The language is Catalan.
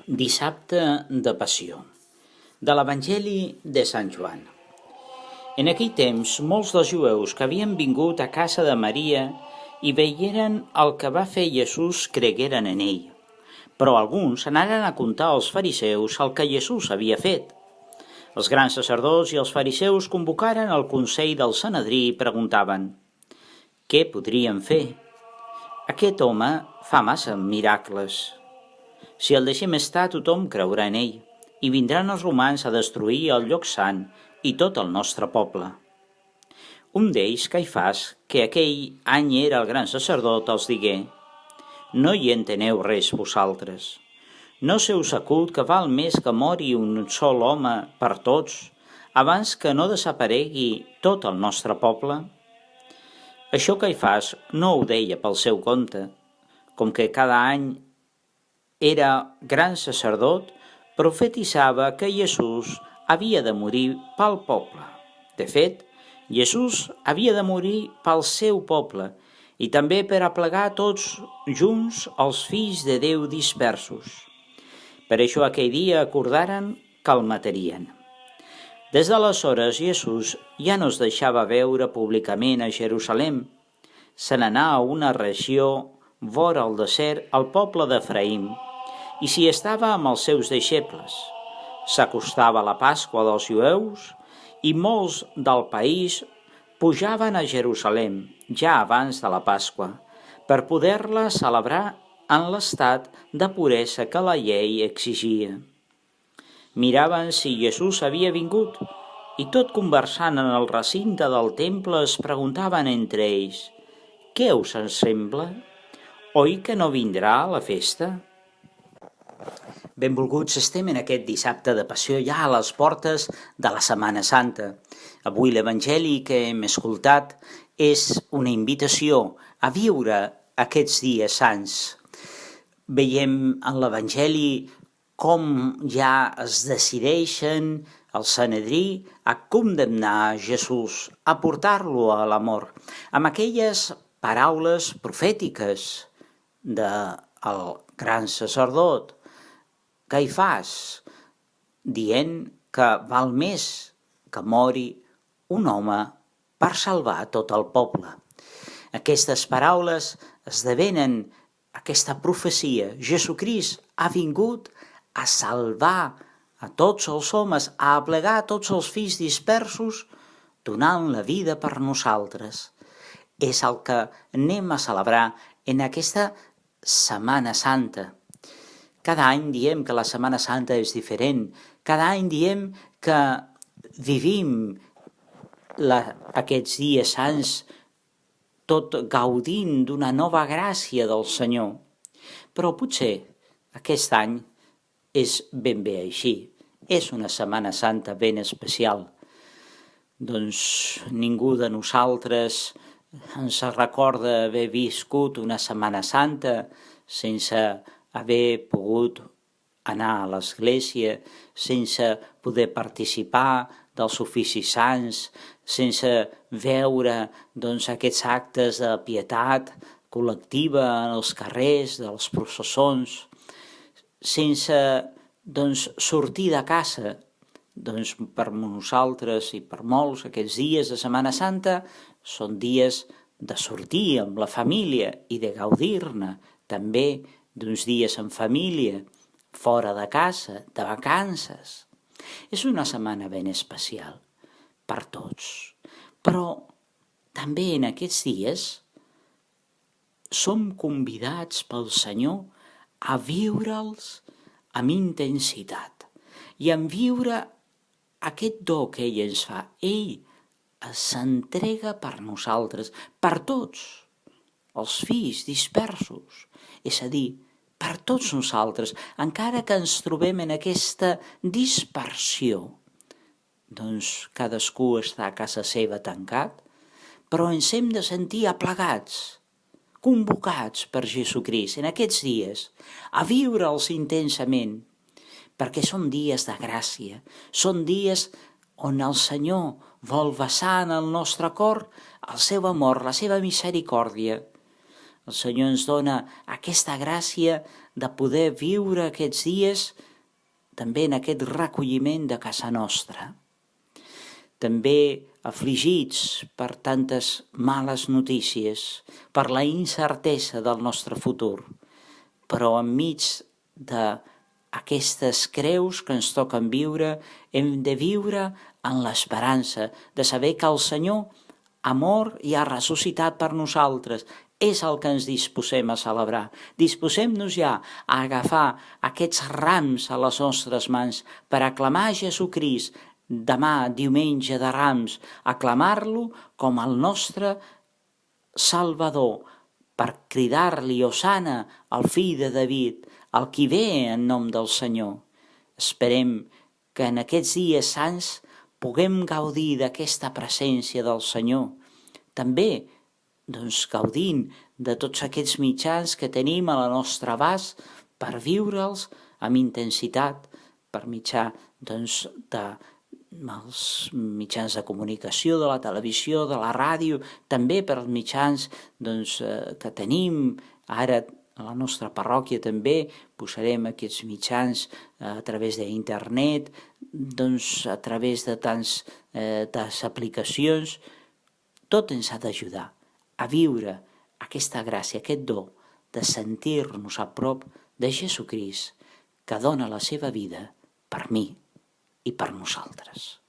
Dissabte de Passió, de l'Evangeli de Sant Joan. En aquell temps, molts dels jueus que havien vingut a casa de Maria i veieren el que va fer Jesús cregueren en ell. Però alguns anaren a contar als fariseus el que Jesús havia fet. Els grans sacerdots i els fariseus convocaren el consell del Sanedrí i preguntaven: «Què podríem fer? Aquest home fa massa miracles. Si el deixem estar, tothom creurà en ell, i vindran els romans a destruir el lloc sant i tot el nostre poble». Un d'ells, Caifàs, que aquell any era el gran sacerdot, els digué: «No hi enteneu res vosaltres. No se us acut que val més que mori un sol home per tots, abans que no desaparegui tot el nostre poble?» Això Caifàs no ho deia pel seu compte, com que cada any era gran sacerdot, profetitzava que Jesús havia de morir pel poble. De fet, Jesús havia de morir pel seu poble i també per aplegar tots junts els fills de Déu dispersos. Per això aquell dia acordaren que el matarien. Des d'aleshores Jesús ja no es deixava veure públicament a Jerusalem. Se n'anà a una regió vora el desert, al poble d'Efraïm, i s'hi estava amb els seus deixebles. S'acostava la Pasqua dels jueus i molts del país pujaven a Jerusalem ja abans de la Pasqua per poder-la celebrar en l'estat de puresa que la llei exigia. Miraven si Jesús havia vingut i tot conversant en el recinte del temple es preguntaven entre ells: «Què us en sembla? Oi que no vindrà a la festa?» Benvolguts, estem en aquest dissabte de Passió ja a les portes de la Setmana Santa. Avui l'Evangeli que hem escoltat és una invitació a viure aquests dies sants. Veiem en l'Evangeli com ja es decideixen el Sanedrí a condemnar Jesús, a portar-lo a la mort, amb aquelles paraules profètiques del gran sacerdot Caifàs, dient que val més que mori un home per salvar tot el poble. Aquestes paraules esdevenen aquesta profecia. Jesucrist ha vingut a salvar a tots els homes, a aplegar tots els fills dispersos, donant la vida per nosaltres. És el que anem a celebrar en aquesta Setmana Santa. Cada any diem que la Setmana Santa és diferent. Cada any diem que vivim aquests dies sants tot gaudint d'una nova gràcia del Senyor. Però potser aquest any és ben bé així. És una Setmana Santa ben especial. Doncs ningú de nosaltres ens recorda haver viscut una Setmana Santa sense haver pogut anar a l'església, sense poder participar dels oficis sants, sense veure aquests actes de pietat col·lectiva en els carrers, dels processons, sense sortir de casa. Per nosaltres i per molts aquests dies de Setmana Santa són dies de sortir amb la família i de gaudir-ne també d'uns dies en família, fora de casa, de vacances. És una setmana ben especial per tots. Però també en aquests dies som convidats pel Senyor a viure'ls amb intensitat i a viure aquest do que ell ens fa. Ell s'entrega per nosaltres, per tots els fills dispersos, és a dir, per tots nosaltres, encara que ens trobem en aquesta dispersió. Cadascú està a casa seva tancat, però ens hem de sentir aplegats, convocats per Jesucrist en aquests dies, a viure'ls intensament, perquè són dies de gràcia, són dies on el Senyor vol vessar en el nostre cor el seu amor, la seva misericòrdia. El Senyor ens dona aquesta gràcia de poder viure aquests dies també en aquest recolliment de casa nostra. També afligits per tantes males notícies, per la incertesa del nostre futur, però enmig d'aquestes creus que ens toquen viure, hem de viure en l'esperança de saber que el Senyor ha mort i ha ressuscitat per nosaltres. És el que ens disposem a celebrar. Disposem-nos ja a agafar aquests rams a les nostres mans per aclamar Jesucrist demà, diumenge de Rams, aclamar-lo com el nostre Salvador, per cridar-li Hosana, el fill de David, el qui ve en nom del Senyor. Esperem que en aquests dies sants puguem gaudir d'aquesta presència del Senyor. També gaudint de tots aquests mitjans que tenim a la nostra abast per viure'ls amb intensitat, per mitjà dels mitjans de comunicació, de la televisió, de la ràdio, també per als mitjans que tenim. Ara a la nostra parròquia també posarem aquests mitjans a través d'internet, a través de tantes aplicacions. Tot ens ha d'ajudar a viure aquesta gràcia, aquest do de sentir-nos a prop de Jesucrist, que dona la seva vida per mi i per nosaltres.